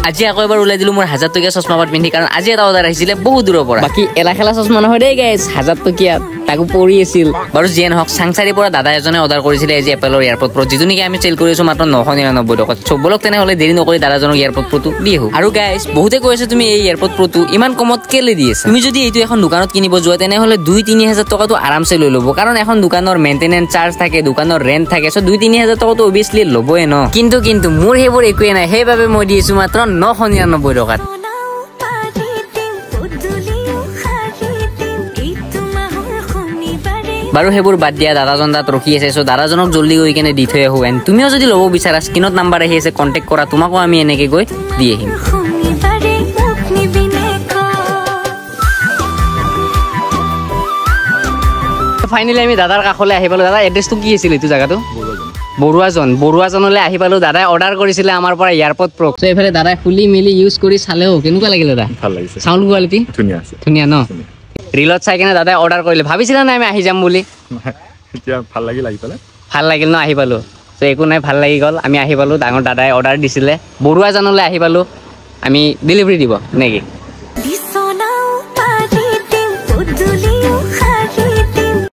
আজি আকৌ এবাৰ ওলাই দিলো মোৰ 1000 টকীয়া চশমা পাত পিন্ধি কাৰণ আজি এটা অৰ্ডাৰ আহিছিলে বহুত দূৰৰ পৰা বাকি এলা খেলা চশমা নহয় দেই গাইছ 1000 টকীয়া তাকো পৰি আছিল বাৰু যিয়ে নহওক চাংচাৰিৰ পৰা দাদা এজনে অৰ্ডাৰ কৰিছিলে আজি এপলৰ এয়াৰপড প্ৰ যিটো নেকি আমি চেল কৰি আছো মাত্ৰ 999 টকাত চবলক তেনেহলে দেৰি নকৰি দাদাজনক এয়াৰপড প্ৰটো দি আহো আৰু গাইছ বহুতে কৈ আছে তুমি এই এয়াৰপড প্ৰটো ইমান কমত কেলে দি আছা তুমি যদি এইটো এখন দোকানত কিনিব যোৱা তেনেহলে 2-3000 টকাটো আৰামছে লৈ ল'ব কাৰণ এখন দোকানৰ মেইনটেনেন্স চাৰ্জ থাকে দোকানৰ ৰেন্ট থাকে সো 2-3000 টকাটো অবিয়াসলি ল'বই ন কিন্তু মোৰ হেবোৰ একোৱে নাই সেইবাবে মই দিছো মাত্ৰ 999 টকাত বাৰু হেবোৰ বাদ দিয়া দাদাজন তাত ৰখি আছে সো দাদাজনক জলদি গৈ কেনে দি থৈ আহো এন তুমিও যদি ল'ব বিচাৰা স্ক্ৰিনত নাম্বাৰ আহি আছে কন্টাক্ট কৰা তোমাকো আমি এনেকৈ গৈ দি আহিম ফাইনালি আমি দাদাৰ কাখলৈ আহি পালো দাদা এড্ৰেছটো কি আছিল এইটো জায়গাটো বৰুৱাজনলৈ আহি পালো দাদাই অৰ্ডাৰ কৰিছিলে আমাৰ পৰা এয়াৰপড প্ৰ সো এফালে দাদাই খুলি মিলি ইউজ কৰি চালেও কেনেকুৱা লাগিল দাদা ভাল লাগিছে সাউন্ড কোৱালিটি ধুনীয়া আছে ধুনীয়া ন ৰিলত চাই কেনে দাদাই অৰ্ডাৰ কৰিলে ভাবিছিলা নাই আমি আহি যাম বুলি এতিয়া ভাল লাগিল ন আহি পালো সো একো নাই ভাল লাগি গ'ল আমি আহি পালো ডাঙৰ দাদাই অৰ্ডাৰ দিছিলে বৰুৱাজনলৈ আহি পালো আমি ডেলিভাৰী দিব নেকি